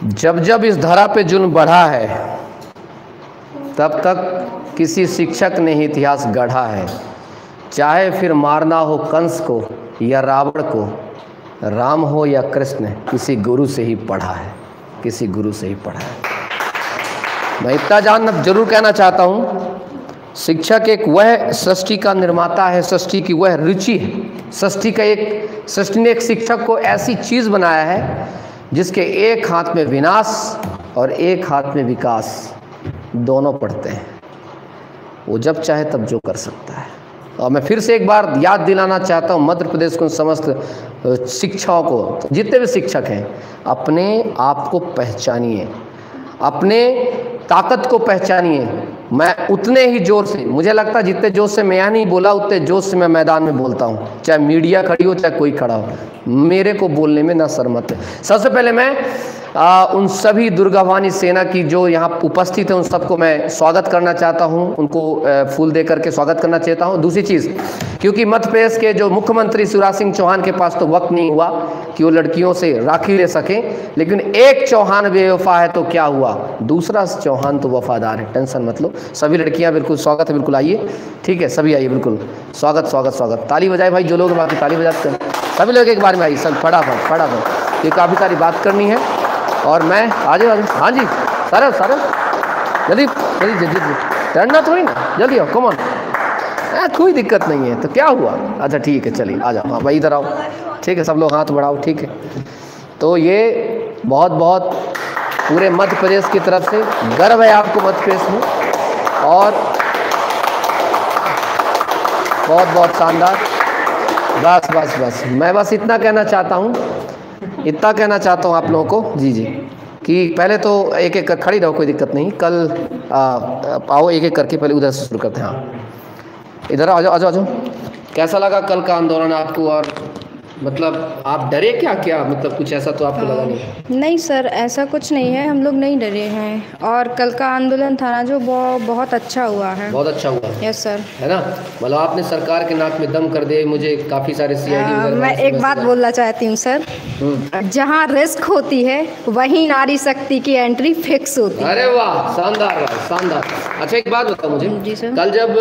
जब जब इस धरा पे जुल्म बढ़ा है, तब तक किसी शिक्षक ने ही इतिहास गढ़ा है। चाहे फिर मारना हो कंस को या रावण को, राम हो या कृष्ण, किसी गुरु से ही पढ़ा है, किसी गुरु से ही पढ़ा है। मैं इतना जानना जरूर कहना चाहता हूँ, शिक्षक एक वह सृष्टि का निर्माता है, सृष्टि की वह रुचि है। सृष्टि ने एक शिक्षक को ऐसी चीज़ बनाया है जिसके एक हाथ में विनाश और एक हाथ में विकास दोनों पढ़ते हैं। वो जब चाहे तब जो कर सकता है। और मैं फिर से एक बार याद दिलाना चाहता हूँ मध्य प्रदेश को, समस्त शिक्षाओं को, जितने भी शिक्षक हैं, अपने आप को पहचानिए, अपने ताकत को पहचानिए। मैं उतने ही जोर से, मुझे लगता है जितने जोश से मैं यहाँ नहीं बोला, उतने जोश से मैं मैदान में बोलता हूँ, चाहे मीडिया खड़ी हो चाहे कोई खड़ा हो, मेरे को बोलने में ना शर्मत है। सबसे पहले मैं उन सभी दुर्गा भवानी सेना की जो यहाँ उपस्थित है, उन सबको मैं स्वागत करना चाहता हूँ, उनको फूल दे करके स्वागत करना चाहता हूँ। दूसरी चीज़, क्योंकि मध्य प्रदेश के जो मुख्यमंत्री शिवराज सिंह चौहान के पास तो वक्त नहीं हुआ कि वो लड़कियों से राखी ले सकें, लेकिन एक चौहान बेवफा है तो क्या हुआ, दूसरा चौहान तो वफादार है। टेंशन मत लो, सभी लड़कियाँ बिल्कुल स्वागत है, बिल्कुल आइए, ठीक है, सभी आइए, बिल्कुल स्वागत स्वागत स्वागत। ताली बजाए भाई, जो लोग बाकी ताली बजाते हैं, सभी लोग एक बार में आइए, सब फटाफट, ये काफ़ी सारी बात करनी है। और मैं आ जाओ, हाँ जी, सारे जल्दी डरना थोड़ी ना, जल्दी आओ, कम ऑन, कोई दिक्कत नहीं है, तो क्या हुआ, अच्छा ठीक है, चलिए आ जाओ, हाँ भाई इधर आओ, ठीक है, सब लोग हाथ बढ़ाओ, ठीक है। तो ये बहुत बहुत पूरे मध्य प्रदेश की तरफ से गर्व है आपको मध्य प्रदेश में, और बहुत बहुत शानदार। बस मैं बस इतना कहना चाहता हूँ आप लोगों को, जी, कि पहले तो एक एक कर खड़ी रहो, कोई दिक्कत नहीं, कल आओ एक एक करके, पहले उधर से शुरू करते हैं। हाँ इधर आ जाओ। कैसा लगा कल का आंदोलन आपको, और मतलब आप डरे क्या मतलब कुछ ऐसा तो आपको लगा नहीं? नहीं सर, ऐसा कुछ नहीं है, हम लोग नहीं डरे हैं, और कल का आंदोलन था ना जो बहुत अच्छा हुआ है। बहुत अच्छा हुआ, यस सर, है ना, मतलब आपने सरकार के नाक में दम कर दिए। मुझे काफ़ी सारे CID मैं एक बात बोलना चाहती हूँ सर, जहाँ रिस्क होती है वहीं नारी शक्ति की एंट्री फिक्स होती है। अरे वाह, शानदार। अच्छा एक बात बताओ मुझे, जी सर, कल जब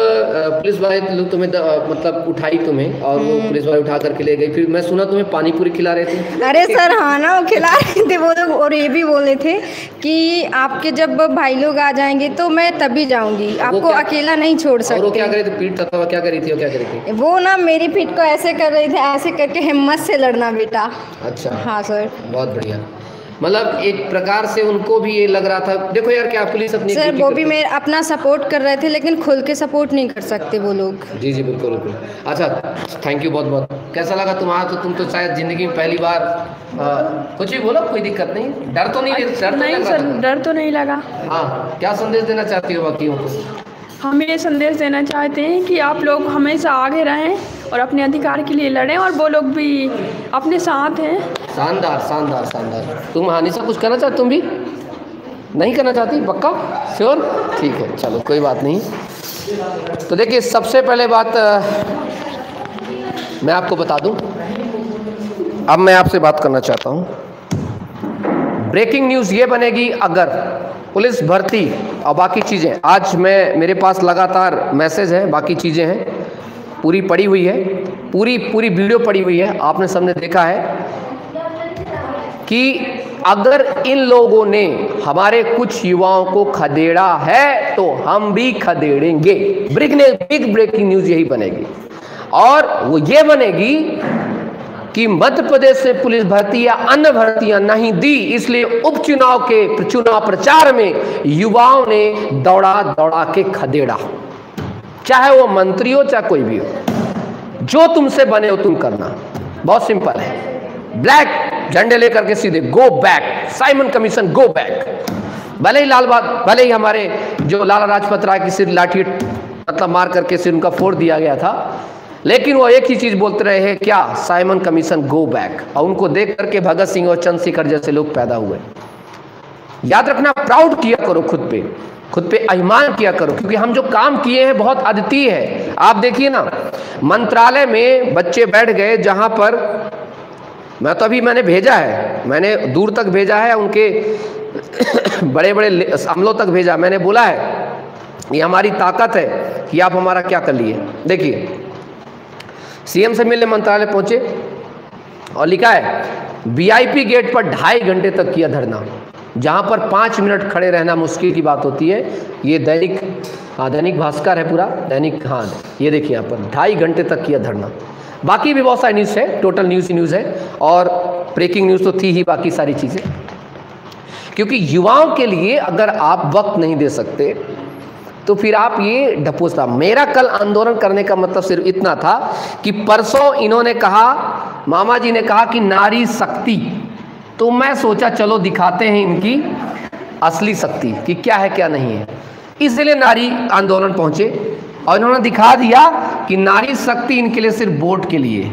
पुलिस वाले लोग तुम्हें मतलब उठाई तुम्हें, और वो पुलिस वाले उठा करके ले गई, फिर मैं सुना तुम्हें पानी पूरी खिला रहे थे। अरे सर हाँ ना, वो खिला रहे थे वो लोग, और ये भी बोल रहे थे कि आपके जब भाई लोग आ जाएंगे तो मैं तभी जाऊंगी, आपको अकेला नहीं छोड़ सकते। और वो क्या करे थे, पीठ तथा क्या करी थी? वो ना मेरी पीठ को ऐसे कर रहे थे, ऐसे करके हिम्मत से लड़ना बेटा। अच्छा, हाँ सर, बहुत बढ़िया। मतलब एक प्रकार से उनको भी ये लग रहा था, देखो यार क्या पुलिस अपनी, सर वो भी मेरे अपना सपोर्ट कर रहे थे, लेकिन खुल के सपोर्ट नहीं कर सकते वो लोग। जी बिल्कुल। अच्छा, थैंक यू बहुत। कैसा लगा तुम्हारा? तो तुम तो शायद जिंदगी में पहली बार कुछ भी बोलो, कोई दिक्कत नहीं, डर तो नहीं डर तो नहीं लगा। हाँ, क्या संदेश देना चाहती हो बाकियों को? हम ये संदेश देना चाहते हैं कि आप लोग हमेशा आगे रहें और अपने अधिकार के लिए लड़ें, और वो लोग भी अपने साथ हैं। शानदार। तुम हानिसा कुछ करना चाहते? तुम भी नहीं करना चाहती? पक्का? श्योर? ठीक है, चलो कोई बात नहीं। तो देखिए, सबसे पहले बात मैं आपको बता दूं, अब मैं आपसे बात करना चाहता हूं। ब्रेकिंग न्यूज़ ये बनेगी अगर पुलिस भर्ती और बाकी चीज़ें, आज मेरे पास लगातार मैसेज है, बाकी चीज़ें हैं, पूरी पड़ी हुई है, पूरी वीडियो पड़ी हुई है, आपने सबने देखा है कि अगर इन लोगों ने हमारे कुछ युवाओं को खदेड़ा है तो हम भी खदेड़ेंगे। बिग ब्रेकिंग न्यूज़ यही बनेगी, और वो ये बनेगी कि मध्य प्रदेश से पुलिस भर्ती या अन्य भर्तियां नहीं दी, इसलिए उपचुनाव के चुनाव प्रचार में युवाओं ने दौड़ा के खदेड़ा, चाहे वो मंत्री हो चाहे कोई भी हो, जो तुमसे बने हो तुम करना। बहुत सिंपल है, ब्लैक झंडे लेकर के सीधे go back, Simon commission go back. भले ही हमारे जो लाला लाजपत राय की सिर लाठी मतलब मार करके सिर उनका फोड़ दिया गया था, लेकिन वो एक ही चीज बोलते रहे हैं, क्या? Simon commission go back. और उनको देख करके भगत सिंह और चंद्रशेखर जैसे लोग पैदा हुए। याद रखना, प्राउड किया करो, खुद पे अभिमान किया करो, क्योंकि हम जो काम किए हैं बहुत अद्वितीय है। आप देखिए ना, मंत्रालय में बच्चे बैठ गए जहां पर मैं तो अभी मैंने भेजा है, मैंने दूर तक भेजा है, उनके बड़े बड़े अमलों तक भेजा। मैंने बोला है ये हमारी ताकत है कि आप हमारा क्या कर लिए। देखिए सीएम से मिलने मंत्रालय पहुंचे और लिखा है वीआईपी गेट पर 2.5 घंटे तक किया धरना, जहां पर 5 मिनट खड़े रहना मुश्किल की बात होती है। ये दैनिक भास्कर है पूरा, दैनिक, हाँ ये देखिए यहाँ पर 2.5 घंटे तक किया धरना। बाकी भी बहुत सारी न्यूज़ है, टोटल न्यूज़ ही न्यूज़ है, और ब्रेकिंग न्यूज़ तो थी ही, बाकी सारी चीज़ें। क्योंकि युवाओं के लिए अगर आप वक्त नहीं दे सकते तो फिर आप ये ढपोसता। मेरा कल आंदोलन करने का मतलब सिर्फ इतना था कि परसों इन्होंने कहा, मामा जी ने कहा कि नारी शक्ति, तो मैं सोचा चलो दिखाते हैं इनकी असली शक्ति कि क्या है क्या नहीं है। इसलिए नारी आंदोलन पहुंचे और इन्होंने दिखा दिया कि नारी शक्ति इनके लिए सिर्फ वोट के लिए,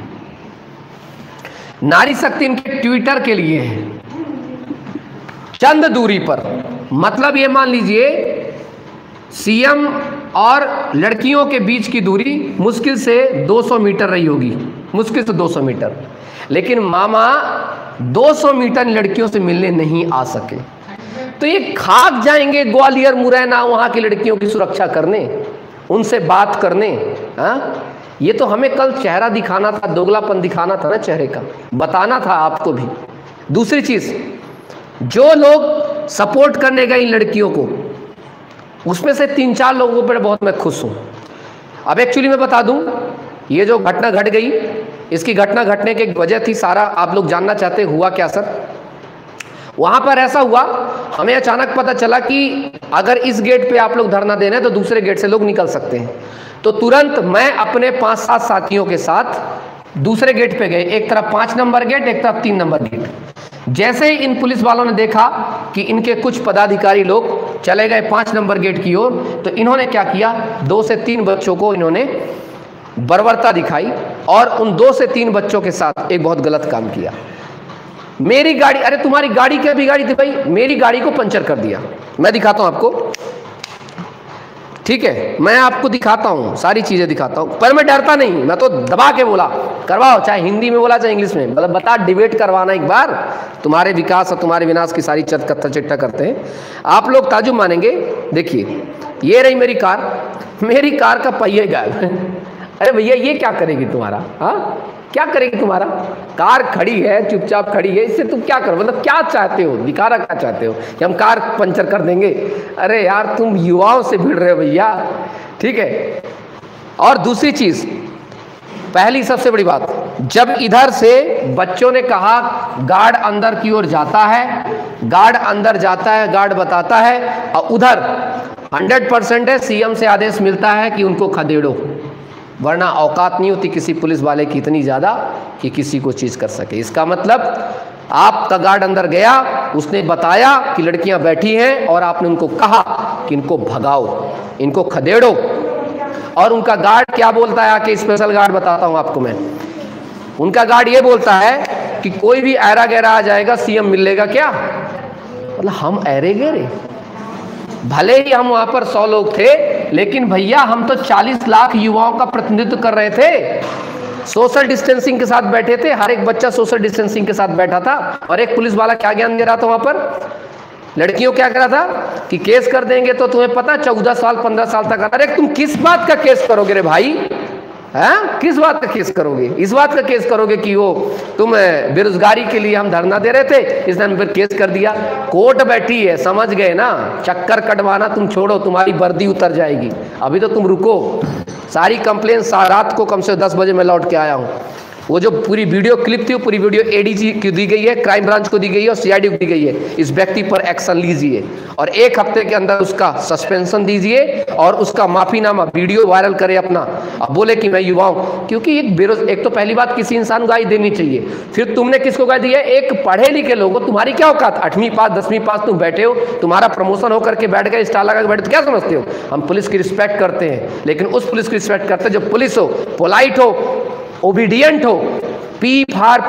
नारी शक्ति इनके ट्विटर के लिए है, चंद दूरी पर। मतलब ये मान लीजिए सीएम और लड़कियों के बीच की दूरी मुश्किल से 200 मीटर रही होगी, मुश्किल से 200 मीटर, लेकिन मामा 200 मीटर लड़कियों से मिलने नहीं आ सके। तो ये खाक जाएंगे ग्वालियर मुरैना वहाँ की लड़कियों की सुरक्षा करने, उनसे बात करने। हाँ, ये तो हमें कल चेहरा दिखाना था, दोगलापन दिखाना था ना, चेहरे का बताना था आपको भी। दूसरी चीज़, जो लोग सपोर्ट करने गए इन लड़कियों को, उसमें से 3-4 लोगों पर बहुत मैं खुश हूँ। अब एक्चुअली मैं बता दूँ, ये जो घटना घट गई, इसकी घटना घटने की वजह थी, सारा आप लोग जानना चाहते हुआ क्या सर। वहाँ पर ऐसा हुआ, हमें अचानक पता चला कि अगर इस गेट पे आप लोग धरना दे रहे हैं तो दूसरे गेट से लोग निकल सकते हैं। तो तुरंत मैं अपने 5-7 साथियों के साथ दूसरे गेट पे गए, एक तरफ 5 नंबर गेट, एक तरफ 3 नंबर गेट। जैसे ही इन पुलिस वालों ने देखा कि इनके कुछ पदाधिकारी लोग चले गए 5 नंबर गेट की ओर, तो इन्होंने क्या किया, 2 से 3 बच्चों को इन्होंने बर्बरता दिखाई और उन 2 से 3 बच्चों के साथ एक बहुत गलत काम किया। मेरी गाड़ी, अरे तुम्हारी गाड़ी क्या बिगाड़ी थी भाई, मेरी गाड़ी को पंचर कर दिया। मैं दिखाता हूं आपको, ठीक है, मैं आपको दिखाता हूं, सारी चीजें दिखाता हूं, पर मैं डरता नहीं, मैं तो दबा के बोला करवाओ, चाहे हिंदी में बोला चाहे इंग्लिश में, मतलब बता डिबेट करवाना एक बार, तुम्हारे विकास और तुम्हारे विनाश की सारी कत्था चिट्ठा करते हैं। आप लोग ताजुब मानेंगे। देखिए ये रही मेरी कार का पहिया गायब। अरे भैया ये क्या करेगी तुम्हारा, हाँ क्या करेगी तुम्हारा, कार खड़ी है, चुपचाप खड़ी है, इससे तुम क्या करो, मतलब क्या चाहते हो, दिखाना क्या चाहते हो कि हम कार पंचर कर देंगे। अरे यार तुम युवाओं से भिड़ रहे हो भैया, ठीक है। और दूसरी चीज, पहली सबसे बड़ी बात, जब इधर से बच्चों ने कहा गार्ड अंदर की ओर जाता है, गार्ड अंदर जाता है, गार्ड बताता है, और उधर 100% है, सीएम से आदेश मिलता है कि उनको खदेड़ो, वरना औकात नहीं होती किसी पुलिस वाले की इतनी ज़्यादा कि किसी को चीज़ कर सके। इसका मतलब आपका गार्ड अंदर गया, उसने बताया कि लड़कियां बैठी हैं और आपने उनको कहा कि इनको भगाओ, इनको खदेड़ो, और उनका गार्ड क्या बोलता है, आके स्पेशल गार्ड बताता हूं आपको मैं, उनका गार्ड ये बोलता है कि कोई भी ऐरा गैरा आ जाएगा सीएम मिल लेगा क्या। मतलब हम ऐरे गैरे, भले ही हम वहां पर 100 लोग थे, लेकिन भैया हम तो 40 लाख युवाओं का प्रतिनिधित्व कर रहे थे, सोशल डिस्टेंसिंग के साथ बैठे थे, हर एक बच्चा सोशल डिस्टेंसिंग के साथ बैठा था। और एक पुलिस वाला क्या ज्ञान दे रहा था वहां पर, लड़कियों क्या करा था कि केस कर देंगे तो तुम्हें पता 14 साल 15 साल तक। अरे तुम किस बात का केस करोगे रे भाई, हैं, किस बात का केस करोगे, इस बात का केस करोगे कि वो तुम बेरोजगारी के लिए हम धरना दे रहे थे, इसने हम पर केस कर दिया। कोर्ट बैठी है, समझ गए ना, चक्कर कटवाना तुम छोड़ो, तुम्हारी वर्दी उतर जाएगी, अभी तो तुम रुको। सारी कंप्लेन रात को कम से 10 बजे मैं लौट के आया हूँ। वो जो पूरी वीडियो क्लिप थी, वो पूरी वीडियो एडीजी को दी गई है, क्राइम ब्रांच को दी गई है और सीआईडी को दी गई है। इस व्यक्ति पर एक्शन लीजिए और 1 हफ्ते के अंदर उसका सस्पेंशन दीजिए और उसका माफीनामा वीडियो वायरल करे अपना, अब बोले कि मैं युवा हूँ। क्योंकि एक तो पहली बात, किसी इंसान को गाली देनी चाहिए, फिर तुमने किसको गाली दी है, एक पढ़े लिखे लोगों, तुम्हारी क्या औकात, 8वीं पास 10वीं पास तुम बैठे हो, तुम्हारा प्रमोशन होकर के बैठ गए, स्टार लगा के बैठे, तो क्या समझते हो। हम पुलिस की रिस्पेक्ट करते हैं, लेकिन उस पुलिस की रिस्पेक्ट करते हैं जो पुलिस हो, पोलाइट हो, ओबीडियंट हो, P for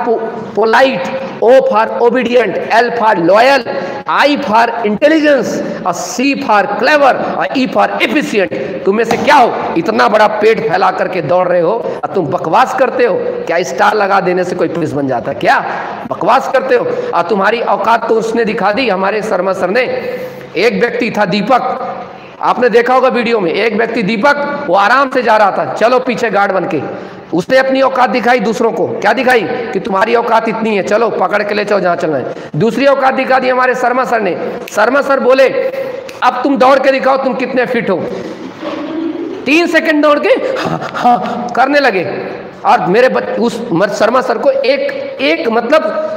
polite, O for obedient, L for loyal, I for intelligence, और C for clever, और E for efficient। तुम में से क्या हो, इतना बड़ा पेट फैला करके दौड़ रहे हो और तुम बकवास करते हो? क्या स्टार लगा देने से कोई पुलिस बन जाता है क्या? बकवास करते हो। और तुम्हारी औकात तो उसने दिखा दी, हमारे शर्मा सर ने। एक व्यक्ति था दीपक, आपने देखा होगा वीडियो में, एक व्यक्ति दीपक, वो आराम से जा रहा था, चलो पीछे गार्ड बन के, उसने अपनी औकात दिखाई दूसरों को। क्या दिखाई? कि तुम्हारी औकात इतनी है, चलो पकड़ के ले चलो जहां चलना है। दूसरी औकात दिखा दी हमारे शर्मा सर ने। शर्मा सर बोले अब तुम दौड़ के दिखाओ तुम कितने फिट हो। 3 सेकंड दौड़ के हाँ करने लगे। और मेरे उस शर्मा सर को एक मतलब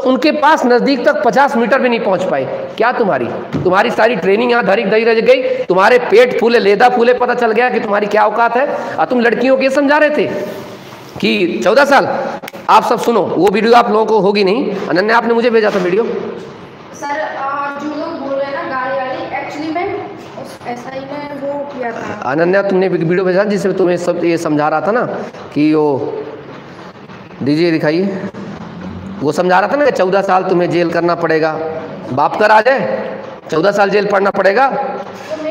उनके पास नजदीक तक 50 मीटर भी नहीं पहुंच पाए। क्या तुम्हारी सारी ट्रेनिंग यहाँ धरी धरी रह गई, तुम्हारे पेट फूले, लेदा फूले, पता चल गया कि तुम्हारी क्या औकात है। और तुम लड़कियों को ये समझा रहे थे कि 14 साल। आप सब सुनो, वो वीडियो आप लोगों को होगी नहीं, अनन्या आपने मुझे भेजा था वीडियो। सर जो लोग बोल रहे हैं ना गाली वाली, एक्चुअली मैं ऐसा ही मैं वो किया था। अनन्या तुमने वीडियो भेजा जिसमें तुम्हें सब ये समझा रहा था ना कि वो दीजिए दिखाइए, वो समझा रहा था ना कि 14 साल तुम्हें जेल करना पड़ेगा। बाप का राज है, 14 साल जेल पढ़ना पड़ेगा।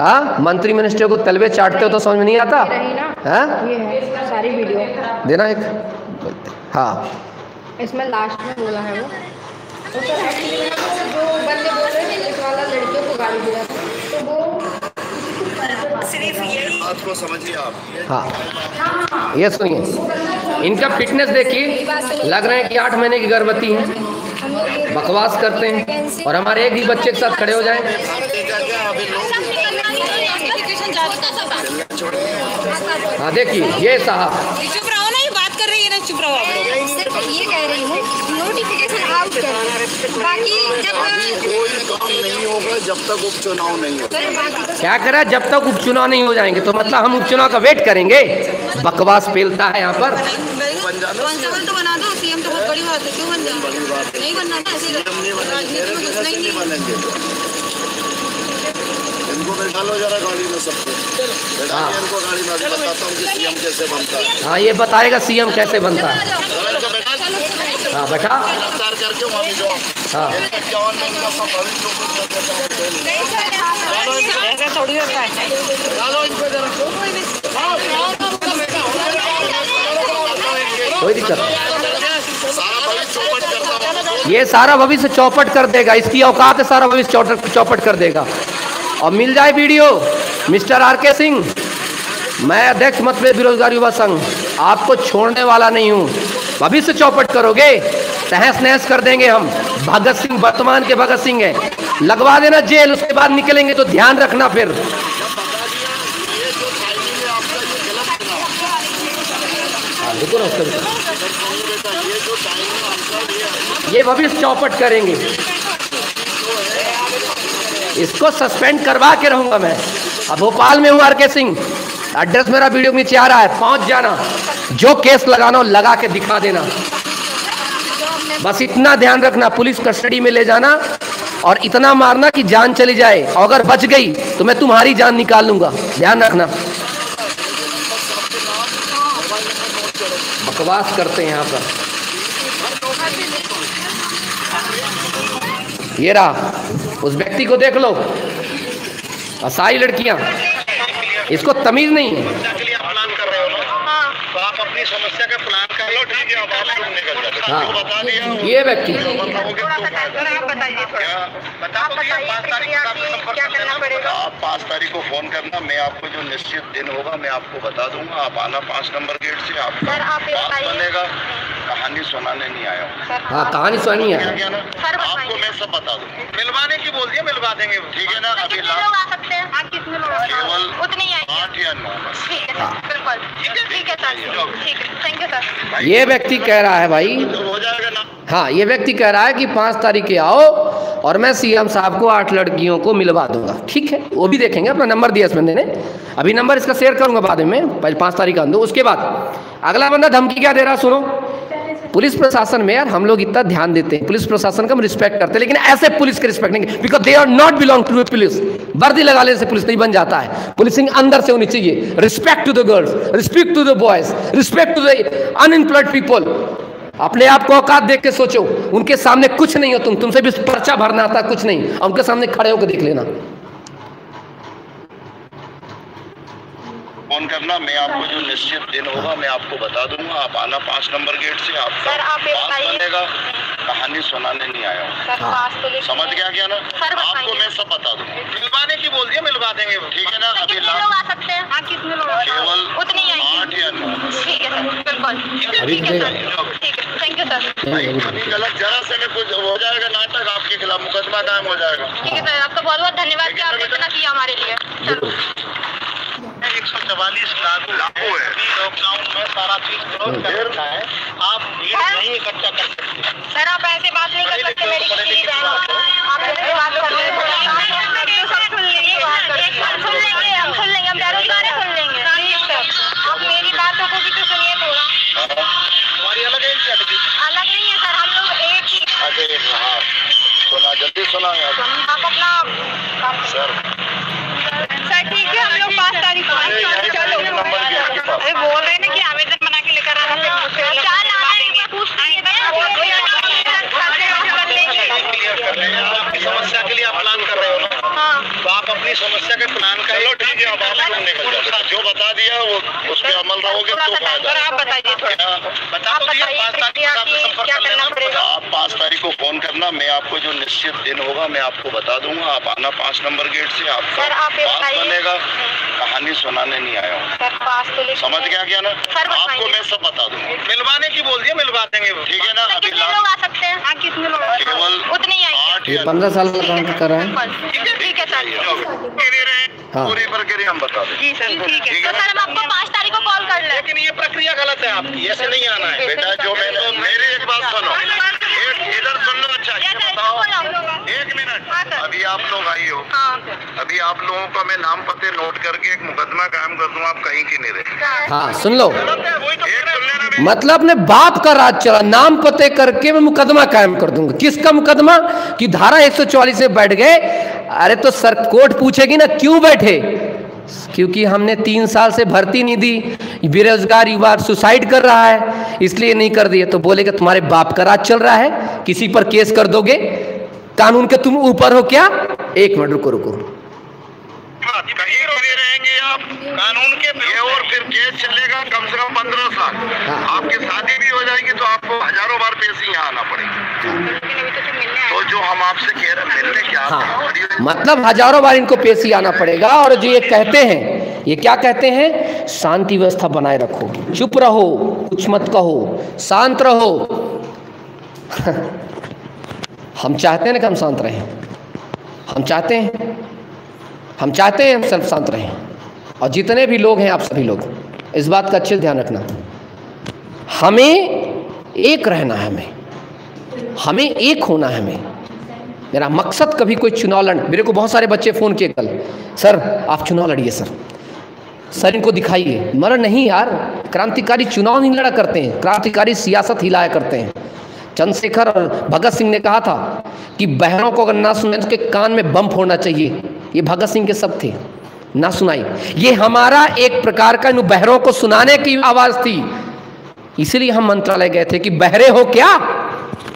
हाँ, मंत्री मिनिस्टर को तलवे चाटते हो तो समझ में नहीं आता। हाँ, ये है सारी वीडियो देना एक। हाँ, इसमें लास्ट में बोला है वो तो सर एक्चुअली जो बंदे बोल रहे थे पुलिस वाला लड़कियों को गाली दिया था, तो वो सिर्फ यही बात को समझिए आप। हाँ, ये सुनिए, इनका फिटनेस देखिए, लग रहे हैं कि 8 महीने की गर्भवती हैं, बकवास करते हैं। और हमारे एक भी बच्चे के साथ खड़े हो जाएं। हाँ देखिए, ये साहब चुप रहो ना, ये बात कर रही है ना, चुप रहो आप। सिर्फ ये कह रही हूँ नोटिफिकेशन आउट कर, बाकी जब कोई काम नहीं होगा जब तक उपचुनाव नहीं होगा। क्या करा, जब तक उपचुनाव नहीं हो जाएंगे तो मतलब हम उपचुनाव का वेट करेंगे। बकवास फैलता है यहाँ पर। कांस्टेबल तो बना दो, सीएम तो बहुत बड़ी बात है, क्यों बन जाए? नहीं बनना था, ऐसे राजनीति में घुसना ही नहीं। इनको बैठा लो जरा गाड़ी में, सबको बैठा के इनको गाड़ी में बताता हूँ कि सीएम कैसे बनता है। हाँ, ये बताएगा सीएम कैसे बनता है। हाँ बैठा, करके वहाँ भी जाओ। हाँ, ऐसा थोड़ी होता है। कोई दिक्कत नहीं, ये सारा भविष्य चौपट कर देगा। इसकी औकात है, सारा भविष्य चौपट कर देगा। और मिल जाए वीडियो, मिस्टर आर.के. सिंह, मैं अध्यक्ष मतभेद बेरोजगार युवा संघ, आपको छोड़ने वाला नहीं हूँ। भविष्य चौपट करोगे, तहस नहस कर देंगे हम। भगत सिंह वर्तमान के भगत सिंह है, लगवा देना जेल, उसके बाद निकलेंगे तो ध्यान रखना। फिर देखो ना उसका, ये भविष्य चौपट करेंगे। इसको सस्पेंड करवा के रहूंगा मैं। अब भोपाल में हूँ आर.के. सिंह, एड्रेस मेरा वीडियो नीचे आ रहा है, पहुंच जाना, जो केस लगाना हो लगा के दिखा देना। बस इतना ध्यान रखना, पुलिस कस्टडी में ले जाना और इतना मारना कि जान चली जाए, और अगर बच गई तो मैं तुम्हारी जान निकाल लूंगा। ध्यान रखना। बकवास करते हैं यहाँ पर। ये रहा, उस व्यक्ति को देख लो, और सारी लड़कियां, इसको तमीज नहीं है। तो आप अपनी समस्या का प्लान कर लो, ठीक है? अब आप शुरू निकल जाते। हाँ, बता दिया ये व्यक्ति आप 5 तारीख को फोन करना, मैं आपको जो निश्चित दिन होगा मैं आपको बता दूंगा। आप आना 5 नंबर गेट से, आपका बात बनेगा। कहानी सुनाने नहीं आया हूँ। हाँ, कहानी सुनी है। आपको मैं सब बता दूंगा। मिलवाने की बोल दिया, मिलवा देंगे, ठीक है ना? अभी केवल 8 या 9 बस। ठीक है सर, ठीक है, थैंक यू सर। ये व्यक्ति कह रहा है भाई, हो जाएगा ना? हाँ, ये व्यक्ति कह रहा है कि 5 तारीख के आओ और मैं सीएम साहब को 8 लड़कियों को मिलवा दूंगा। ठीक है, वो भी देखेंगे, अपना नंबर दिया इस बंदे ने। अभी नंबर इसका शेयर करूंगा बाद में, पहले 5 तारीख का दो। उसके बाद अगला बंदा धमकी क्या दे रहा, सुनो। पुलिस प्रशासन में यार हम लोग इतना ध्यान देते हैं, पुलिस प्रशासन का हम रिस्पेक्ट करते हैं, लेकिन ऐसे पुलिस के रिस्पेक्ट नहीं, because they are not belong to police. वर्दी लगा लेने से पुलिस नहीं बन जाता है। पुलिसिंग अंदर से होनी चाहिए। Respect to the girls, respect to the boys, respect to the unemployed people. अपने आप को औकात देख के सोचो, उनके सामने कुछ नहीं हो तुम, तुमसे भी पर्चा भरना आता कुछ नहीं, और उनके सामने खड़े होकर देख लेना। फोन करना, मैं आपको जो निश्चित दिन होगा मैं आपको बता दूंगा। आप आना 5 नंबर गेट से, आपका पास बनेगा। कहानी सुनाने नहीं आया हूँ, समझ गया ना? आपको मैं सब बता दूंगा। मिलवाने की बोल दिया, मिलवा देंगे, ठीक है ना? अभी लोग आ सकते हैं, कितने लोग? केवल 8 या 9। ठीक है सर, बिल्कुल ठीक है, थैंक यू सर। अभी गलत जरा से में कुछ हो जाएगा नाटक, आपके खिलाफ मुकदमा कायम हो जाएगा। ठीक है सर, आपका बहुत बहुत धन्यवाद कि आपने इतना किया हमारे लिए। 144 लागू है, लॉकडाउन में सारा चीज विरोध कर रखा है, आप भीड़ नहीं इकट्ठा कर सकते। सर आप ऐसे बात नहीं कर सकते, मेरी किसी बहन आप ऐसे बात कर रहे हैं, हम सुन लेंगे, हम बेरोजगार सुन लेंगे। प्लीज सर आप मेरी बातों को भी तो सुनिए थोड़ा। हमारी अलग है, अलग नहीं है सर, हम लोग एक ही। अच्छा हाँ सुना, जल्दी सुना आप अपना सर। ठीक है, हम लोग 5 तारीख को चलो। अरे बोल रहे हैं ना कि आवेदन बना के लेकर आना, आपकी समस्या के लिए आप प्लान कर रहे हो ना? हाँ। तो आप अपनी समस्या के प्लान कर लो, ठीक है? अब आप निकल जाओ, जो बता दिया वो उस पर अमल रहोगे तो फायदा। आप बताइए थोड़ा, बता तो दिया 5 तारीख को क्या करना पड़ेगा। आप 5 तारीख को फोन करना, मैं आपको जो निश्चित दिन होगा मैं आपको बता दूंगा। आप आना 5 नंबर गेट से, आपका पास बनेगा। कहानी सुनाने नहीं आया हूँ, समझ गया ना? आपको मैं सब बता दूंगा। मिलवाने की बोल दिया, मिलवा देंगे, ठीक है ना? अभी लोग आ सकते हैं, कितने लोग? केवल 8 ये 15 साल का काम कर रहा है। ठीक है सर, पूरी प्रक्रिया हम बता दें। जी सर ठीक है, तो सर हम आपको 5 तारीख को कॉल कर लें। लेकिन ये प्रक्रिया गलत है आपकी, ऐसे नहीं आना है बेटा। जो मैंने मेरी एक बात सुनो, इधर सुन लो। अच्छा ये बताओ, 1 मिनट, अभी आप लोग आई हो, अभी आप लोगों का मैं नाम पते नोट करके एक मुकदमा कायम कर दूं, आप कहीं की नहीं रहे। हाँ सुन लो, मतलब अपने बाप का राज चला, नाम पते करके मैं मुकदमा कायम कर दूंगा। किसका मुकदमा? कि धारा 144 से बैठ गए। अरे तो सर कोर्ट पूछेगी ना क्यों बैठे? क्योंकि हमने 3 साल से भर्ती नहीं दी, बेरोजगार युवा सुसाइड कर रहा है इसलिए नहीं कर दिए। तो बोलेगा तुम्हारे बाप का राज चल रहा है, किसी पर केस कर दोगे, कानून के तुम ऊपर हो क्या? 1 मिनट रुको, कहीं नहीं रहेंगे आप कानून के, और फिर केस चलेगा कम से कम 15 साल। आपकी शादी भी हो जाएगी तो आपको हजारों बार पेशी यहाँ आना पड़ेगा। तो जो हम आपसे कह रहे हैं मिलने क्या, मतलब हजारों बार इनको पेशी आना पड़ेगा। और जो ये कहते हैं, ये क्या कहते हैं? शांति व्यवस्था बनाए रखो, चुप रहो, कुछ मत कहो, शांत रहो। हम चाहते हैं ना कि हम शांत रहें, हम चाहते हैं हम सब शांत रहें। और जितने भी लोग हैं, आप सभी लोग इस बात का अच्छे से ध्यान रखना, हमें एक रहना है, हमें एक होना है। मेरा मकसद कभी कोई चुनाव लड़, मेरे को बहुत सारे बच्चे फ़ोन किए कल, सर आप चुनाव लड़िए, सर इनको दिखाइए। मगर नहीं यार, क्रांतिकारी चुनाव नहीं लड़ा करते हैं, क्रांतिकारी सियासत हिलाया करते हैं। चंद्रशेखर और भगत सिंह ने कहा था कि बहरों को अगर ना सुने तो उसके कान में बम फोड़ना चाहिए। ये भगत सिंह के सब थे, ना सुनाई। ये हमारा एक प्रकार का इन बहरों को सुनाने की आवाज़ थी, इसीलिए हम मंत्रालय गए थे कि बहरे हो क्या,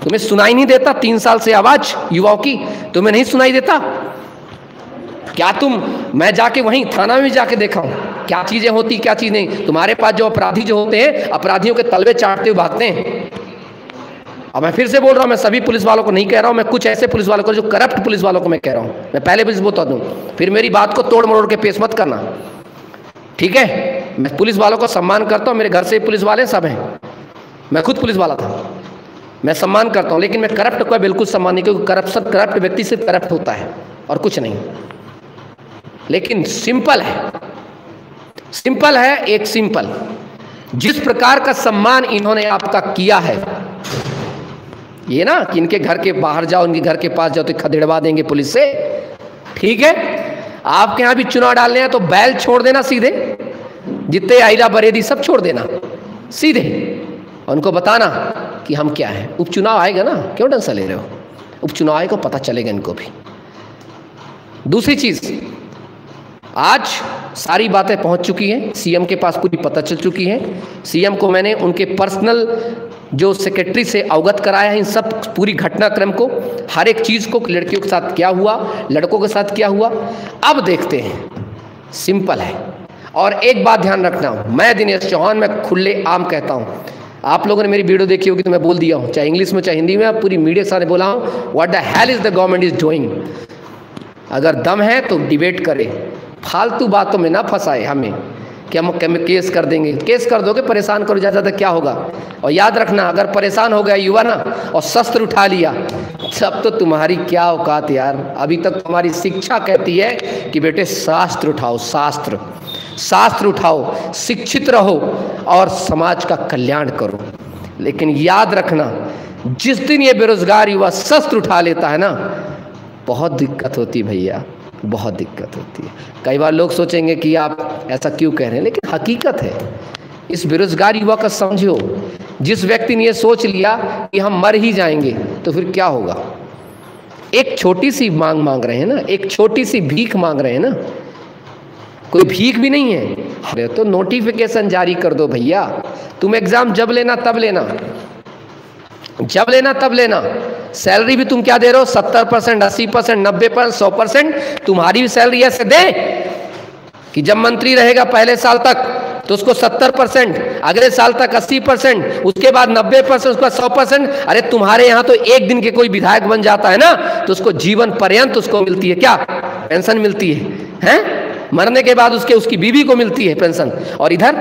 तुम्हें सुनाई नहीं देता? 3 साल से आवाज़ युवाओं की तुम्हें नहीं सुनाई देता क्या? मैं जाके वहीं थाना में जाके देखा हूँ क्या चीज़ें होती क्या चीज़ नहीं। तुम्हारे पास जो अपराधी जो होते हैं, अपराधियों के तलवे चाटते हुए भागते हैं। अब मैं फिर से बोल रहा हूँ, मैं सभी पुलिस वालों को नहीं कह रहा हूँ, मैं कुछ ऐसे पुलिस वालों को जो करप्ट पुलिस वालों को मैं कह रहा हूँ। मैं पहले भी बता दूँ, फिर मेरी बात को तोड़ मरोड़ के पेश मत करना, ठीक है? मैं पुलिस वालों को सम्मान करता हूँ, मेरे घर से पुलिस वाले सब हैं, मैं खुद पुलिस वाला था, मैं सम्मान करता हूँ। लेकिन मैं करप्ट को बिल्कुल सम्मान नहीं, क्योंकि करप्ट व्यक्ति सिर्फ करप्ट होता है और कुछ नहीं। लेकिन सिंपल है एक सिंपल, जिस प्रकार का सम्मान इन्होंने आपका किया है, ये ना कि इनके घर के बाहर जाओ, इनके घर के पास जाओ तो खदेड़वा देंगे पुलिस से, ठीक है? आपके यहाँ भी चुनाव डालने हैं तो बैल छोड़ देना सीधे, जितने आयरा बरेदी सब छोड़ देना सीधे, उनको बताना कि हम क्या हैं। उपचुनाव आएगा ना, क्यों टेंशन ले रहे हो? उपचुनाव आएगा, पता चलेगा इनको भी। दूसरी चीज़, आज सारी बातें पहुंच चुकी हैं, सीएम के पास पूरी पता चल चुकी है। सीएम को मैंने उनके पर्सनल जो सेक्रेटरी से अवगत कराया है इन सब पूरी घटनाक्रम को, हर एक चीज़ को, लड़कियों के साथ क्या हुआ, लड़कों के साथ क्या हुआ। अब देखते हैं, सिंपल है। और एक बात ध्यान रखना, मैं दिनेश चौहान, मैं खुले आम कहता हूँ, आप लोगों ने मेरी वीडियो देखी होगी तो मैं बोल दिया हूँ, चाहे इंग्लिश में चाहे हिंदी में, पूरी मीडिया के सामने बोला हूँ, what the hell is the government is doing. अगर दम है तो डिबेट करें, फालतू बातों में ना फंसाए हमें कि हम केस कर देंगे। केस कर दोगे, परेशान करो ज़्यादा क्या होगा। और याद रखना, अगर परेशान हो गया युवा ना और शस्त्र उठा लिया, सब तो तुम्हारी क्या औकात यार। अभी तक तुम्हारी शिक्षा कहती है कि बेटे शास्त्र उठाओ, शास्त्र उठाओ, शिक्षित रहो और समाज का कल्याण करो। लेकिन याद रखना, जिस दिन ये बेरोजगार युवा शस्त्र उठा लेता है ना, बहुत दिक्कत होती है भैया, बहुत दिक्कत होती है। कई बार लोग सोचेंगे कि आप ऐसा क्यों कह रहे हैं, लेकिन हकीकत है। इस बेरोजगार युवा का समझो, जिस व्यक्ति ने ये सोच लिया कि हम मर ही जाएंगे, तो फिर क्या होगा। एक छोटी सी मांग रहे हैं ना, एक छोटी सी भीख मांग रहे हैं ना, कोई भीख भी नहीं है, अरे तो नोटिफिकेशन जारी कर दो भैया। तुम एग्जाम जब लेना तब लेना, जब लेना तब लेना। सैलरी भी तुम क्या दे रहे हो, 70%, 80%, 90%, 100%। तुम्हारी भी सैलरी ऐसे दे कि जब मंत्री रहेगा पहले साल तक तो उसको 70%, अगले साल तक 80%, उसके बाद 90%, उसके बाद 100%। अरे तुम्हारे यहाँ तो एक दिन के कोई विधायक बन जाता है ना तो उसको जीवन पर्यंत उसको मिलती है क्या, पेंशन मिलती है? मरने के बाद उसकी बीवी को मिलती है पेंशन। और इधर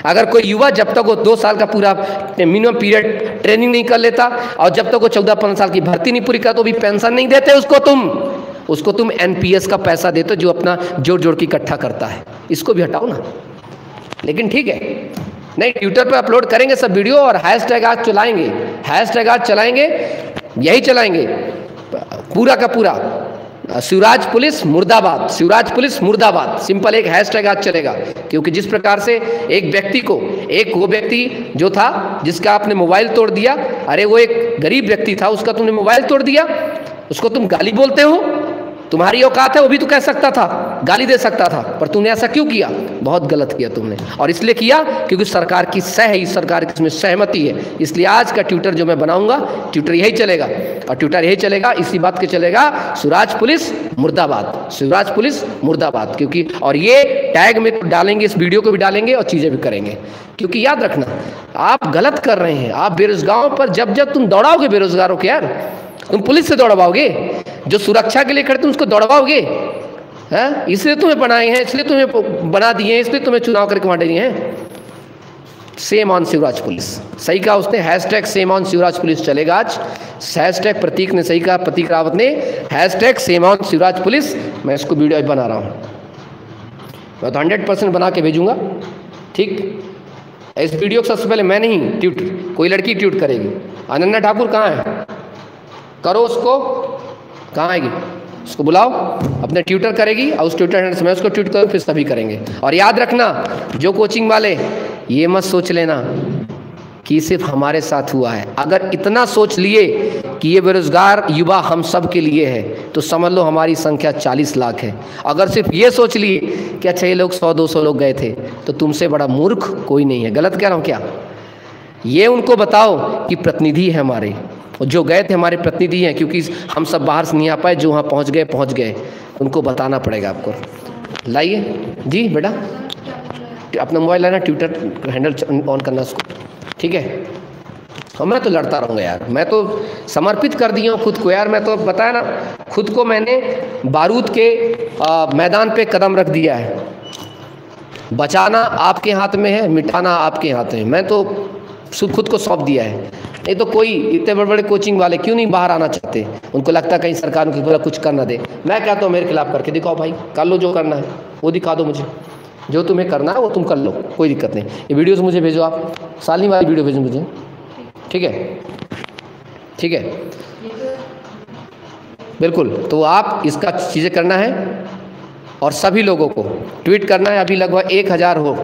अगर कोई युवा जब तक वो 2 साल का पूरा मिनिमम पीरियड ट्रेनिंग नहीं कर लेता और जब तक वो 14-15 साल की भर्ती नहीं पूरी करता तो भी पेंशन नहीं देते उसको तुम एनपीएस का पैसा देते जो अपना जोड़ के इकट्ठा करता है। इसको भी हटाओ ना। लेकिन ठीक है, नहीं, ट्विटर पे अपलोड करेंगे सब वीडियो और हैशटैग आज चलाएंगे, यही चलाएंगे पूरा का पूरा, शिवराज पुलिस मुर्दाबाद, शिवराज पुलिस मुर्दाबाद, सिंपल एक हैशटैग आज चलेगा। क्योंकि जिस प्रकार से वो व्यक्ति जो था जिसका आपने मोबाइल तोड़ दिया, अरे वो एक गरीब व्यक्ति था, उसका तुमने मोबाइल तोड़ दिया, उसको तुम गाली बोलते हो। तुम्हारी औकात है, वो भी तो कह सकता था, गाली दे सकता था, पर तुमने ऐसा क्यों किया? बहुत गलत किया तुमने। और इसलिए किया क्योंकि सरकार की सरकार की इसमें सहमति है। इसलिए आज का ट्विटर जो मैं बनाऊंगा, ट्विटर यही चलेगा, और ट्विटर यही चलेगा, इसी बात के चलेगा, शिवराज पुलिस मुर्दाबाद, शिवराज पुलिस मुर्दाबाद। क्योंकि और ये टैग में तो डालेंगे, इस वीडियो को भी डालेंगे और चीज़ें भी करेंगे। क्योंकि याद रखना, आप गलत कर रहे हैं। आप बेरोजगारों पर जब तुम दौड़ाओगे बेरोजगारों के, यार तुम पुलिस से दौड़वाओगे, जो सुरक्षा के लिए खड़े तुम उसको दौड़वाओगे। हैं, इसलिए तुम्हें बनाए हैं, इसलिए तुम्हें बना दिए हैं, इसलिए तुम्हें चुनाव करके वहाँ दिए हैं। सेम ऑन शिवराज पुलिस, सही कहा उसने, hashtag same on Shivraj police चलेगा आज। हैशटैग प्रतीक ने सही कहा, प्रतीक रावत ने, hashtag same on Shivraj police. मैं इसको वीडियो बना रहा हूँ, मैं तो 100% बना के भेजूँगा। ठीक, इस वीडियो को सबसे पहले मैं नहीं ट्वीट, कोई लड़की ट्वीट करेगी। अनन्या ठाकुर कहाँ है? करो उसको, कहाँ आएगी? उसको बुलाओ, अपने ट्विटर करेगी और उस ट्विटर हैंडल से मैं उसको ट्वीट करूँ, फिर सभी करेंगे। और याद रखना, जो कोचिंग वाले ये मत सोच लेना कि सिर्फ हमारे साथ हुआ है। अगर इतना सोच लिए कि ये बेरोजगार युवा हम सब के लिए है तो समझ लो हमारी संख्या 40 लाख है। अगर सिर्फ ये सोच लिए कि अच्छा ये लोग 100-200 लोग गए थे तो तुमसे बड़ा मूर्ख कोई नहीं है। गलत कह रहा हूँ क्या? ये उनको बताओ कि प्रतिनिधि है हमारे, जो गए थे हमारे प्रतिनिधि हैं, क्योंकि हम सब बाहर से नहीं आ पाए, जो वहाँ पहुँच गए उनको बताना पड़ेगा आपको। लाइए जी बेटा, अपना मोबाइल लाना, ट्विटर हैंडल ऑन करना उसको, ठीक है? और मैं तो लड़ता रहूँगा यार, मैं तो समर्पित कर दिया हूँ खुद को यार। मैं तो बताया ना, खुद को मैंने बारूद के मैदान पे कदम रख दिया है। बचाना आपके हाथ में है, मिटाना आपके हाथ में। मैं तो खुद को सौंप दिया है। नहीं तो कोई इतने बड़े बड़े कोचिंग वाले क्यों नहीं बाहर आना चाहते? उनको लगता है कहीं सरकार उनके पूरा कुछ कर ना दे। मैं कहता हूँ मेरे खिलाफ करके दिखाओ भाई, कर लो जो करना है वो दिखा दो मुझे, जो तुम्हें करना है वो तुम कर लो, कोई दिक्कत नहीं। ये वीडियोस मुझे भेजो, आप सालनी वाली वीडियो भेजो मुझे, ठीक है? ठीक है, बिल्कुल। तो आप इसका चीज़ें करना है और सभी लोगों को ट्वीट करना है। अभी लगभग 1000 हो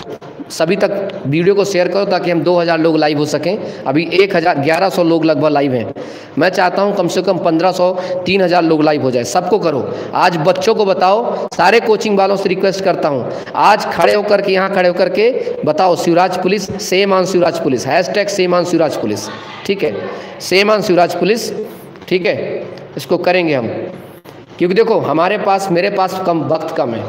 सभी तक वीडियो को शेयर करो ताकि हम 2000 लोग लाइव हो सकें। अभी 1100 लोग लगभग लाइव हैं। मैं चाहता हूं कम से कम 1500 3000 लोग लाइव हो जाए। सबको करो, आज बच्चों को बताओ, सारे कोचिंग वालों से रिक्वेस्ट करता हूं, आज खड़े होकर के यहाँ खड़े होकर के बताओ Shivraj police, same on Shivraj police, hashtag same on Shivraj police, ठीक है, सेम ऑन शिवराज पुलिस, ठीक है। इसको करेंगे हम, क्योंकि देखो हमारे पास, मेरे पास वक्त कम है,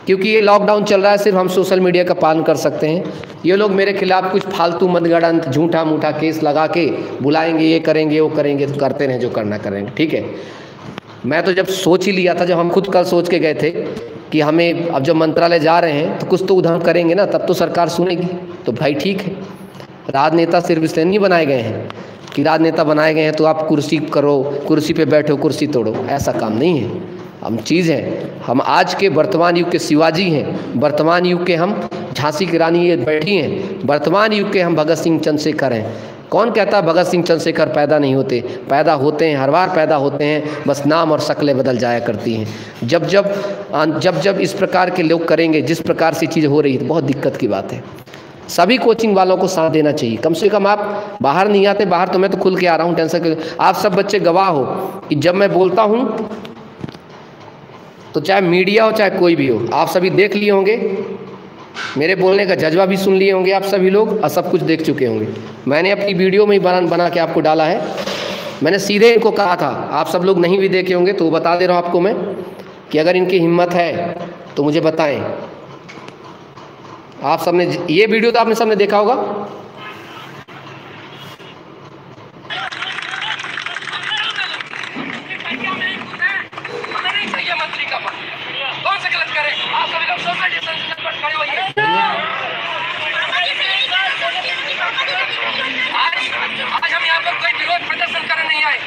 क्योंकि ये लॉकडाउन चल रहा है, सिर्फ हम सोशल मीडिया का पालन कर सकते हैं। ये लोग मेरे खिलाफ कुछ फालतू मनगढ़ंत झूठा मूठा केस लगा के बुलाएंगे, ये करेंगे वो करेंगे, तो करते रहें जो करना करेंगे, ठीक है। मैं तो जब सोच ही लिया था, जब हम खुद कल सोच के गए थे कि हमें अब जब मंत्रालय जा रहे हैं तो कुछ तो उधम करेंगे ना, तब तो सरकार सुनेगी। तो भाई ठीक है, राजनेता सिर्फ इसलिए नहीं बनाए गए हैं कि राजनेता बनाए गए हैं तो आप कुर्सी करो, कुर्सी पे बैठो, कुर्सी तोड़ो, ऐसा काम नहीं है। हम चीज़ हैं, हम आज के वर्तमान युग के शिवाजी हैं, वर्तमान युग के हम झांसी की रानी ये बैठी हैं, वर्तमान युग के हम भगत सिंह चंद्रशेखर हैं। कौन कहता भगत सिंह चंद्रशेखर पैदा नहीं होते? पैदा होते हैं, हर बार पैदा होते हैं, बस नाम और शक्लें बदल जाया करती हैं। जब इस प्रकार के लोग करेंगे, जिस प्रकार से चीज़ हो रही है, तो बहुत दिक्कत की बात है। सभी कोचिंग वालों को साथ देना चाहिए। कम से कम आप बाहर नहीं आते, बाहर तो मैं तो खुल के आ रहा हूँ, टेंशन के। आप सब बच्चे गवाह हो कि जब मैं बोलता हूँ तो चाहे मीडिया हो चाहे कोई भी हो, आप सभी देख लिए होंगे, मेरे बोलने का जज्बा भी सुन लिए होंगे आप सभी लोग, और सब कुछ देख चुके होंगे। मैंने अपनी वीडियो में ही बना के आपको डाला है। मैंने सीधे इनको कहा था, आप सब लोग नहीं भी देखे होंगे तो बता दे रहा हूँ आपको मैं, कि अगर इनकी हिम्मत है तो मुझे बताएं। आप सबने ये वीडियो तो आपने सबने देखा होगा। कौन सा गलत करे? आप सभी लोग सोसाइटी पर खड़े होइए। आज हम यहाँ पर कोई विरोध प्रदर्शन करने नहीं आए।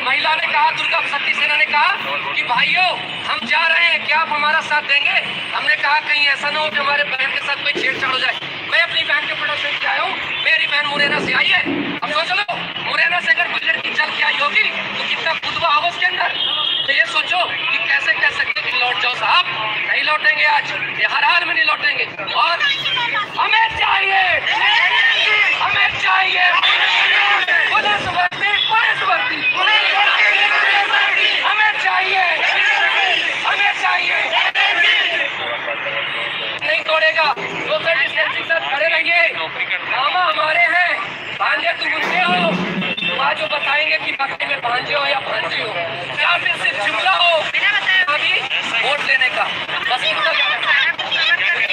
महिला ने कहा, दुर्गा शक्ति सेना ने कहा कि भाइयों हम जा रहे हैं, क्या आप हमारा साथ देंगे? हमने कहा कहीं ऐसा ना हो कि हमारे बहन के साथ कोई छेड़छाड़ हो जाए। मैं अपनी बहन के प्रोडक्शन से आया हूँ, मेरी बहन मुरैना से आई है। अब सोच लो, मुरैना से अगर कोई लड़की चल के आई होगी तो कितना खुदवा होगा उसके अंदर। तो ये सोचो कि कैसे कह सकते कि लौट जाओ साहब, नहीं लौटेंगे आज, ये हर हाल में नहीं लौटेंगे। और हमें चाहिए पुलिस भर्ती, पुलिस भर्ती हमें चाहिए। नहीं तोड़ेगा, सोशल डिस्टेंसिंग से खड़े रहिए। मामा हमारे हैं, भांजे तुम उनके हो, तुम आज जो बताएंगे कि बाकी में भांजे हो या भांजी हो, या फिर सिर्फ जुमला हो अभी वोट लेने का। बस इतना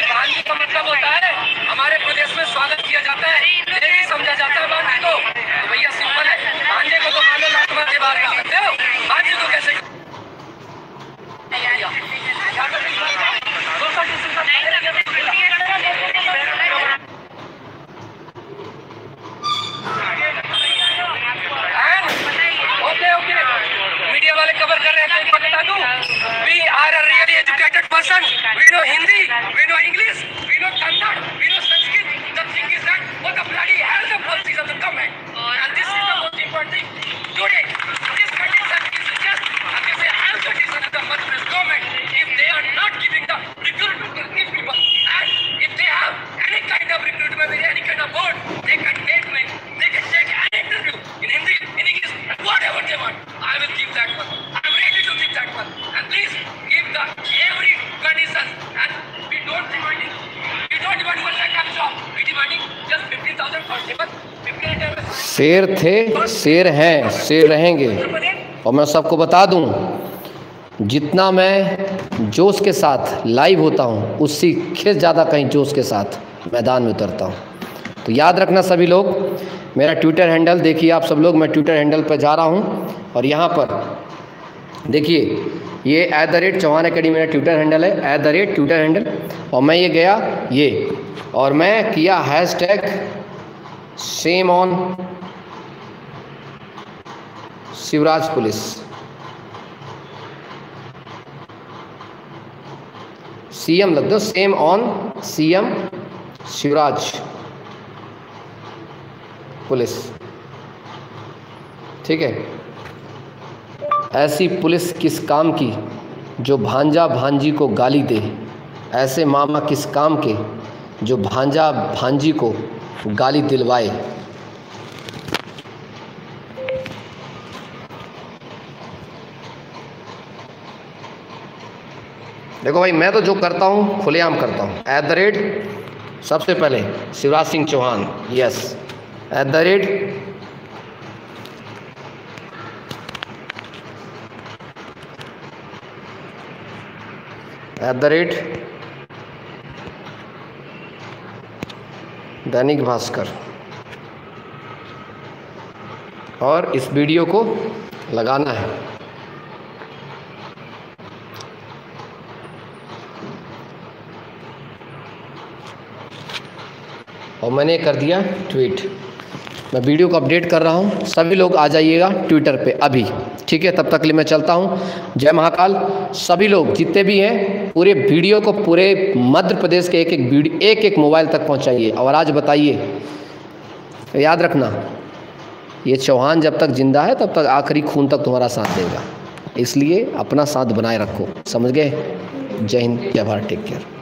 भांजी का मतलब होता है हमारे प्रदेश में स्वागत किया जाता है, नहीं समझा जाता है भांजी को। तो भैया सिंपल है, भांजे को तो मान लो लाख मार के बाहर कर सकते हो, भांजी को कैसे? मीडिया वाले कवर कर रहे हैं, तो बता दूं, we are a really educated person. We know Hindi, we know English, we know Kannada, we know Sanskrit. The thing is that what the bloody hell the policies of the government, and this is the most important thing today. This condition is just this is all condition of the Madhya Pradesh government. If they are not giving the recruitment to these people, and if they have any kind of recruitment, any kind of board, they can take me, they can take any interview in Hindi, in English, whatever they want. I will give that one. I am ready to give that one. And please give the every condition. And we don't demanding 1 lakh of job. We demanding just 50,000 for people. 50,000. शेर थे, शेर हैं, शेर रहेंगे। और मैं सबको बता दूं, जितना मैं जोश के साथ लाइव होता हूं, उससे ज़्यादा कहीं जोश के साथ मैदान में उतरता हूं। तो याद रखना सभी लोग, मेरा ट्विटर हैंडल देखिए आप सब लोग, मैं ट्विटर हैंडल पर जा रहा हूं, और यहाँ पर देखिए ये @चौहान अकेडमी मेरा ट्विटर हैंडल है, @ट्विटर हैंडल। और मैं ये गया ये, और मैं किया hashtag same on Shivraj police, CM लग दो, same on CM Shivraj police, ठीक है। ऐसी पुलिस किस काम की जो भांजा भांजी को गाली दे, ऐसे मामा किस काम के जो भांजा भांजी को गाली दिलवाए। देखो भाई, मैं तो जो करता हूँ खुलेआम करता हूँ। @ सबसे पहले शिवराज सिंह चौहान, यस। @ दैनिक भास्कर, और इस वीडियो को लगाना है। और मैंने कर दिया ट्वीट। मैं वीडियो को अपडेट कर रहा हूँ, सभी लोग आ जाइएगा ट्विटर पे अभी, ठीक है। तब तक के लिए मैं चलता हूँ। जय महाकाल। सभी लोग जितने भी हैं पूरे वीडियो को पूरे मध्य प्रदेश के एक एक मोबाइल तक पहुँचाइए। और आज बताइए, याद रखना, ये चौहान जब तक जिंदा है तब तक आखिरी खून तक तुम्हारा साथ देगा, इसलिए अपना साथ बनाए रखो, समझ गए। जय हिंद, जय भारत, टेक केयर।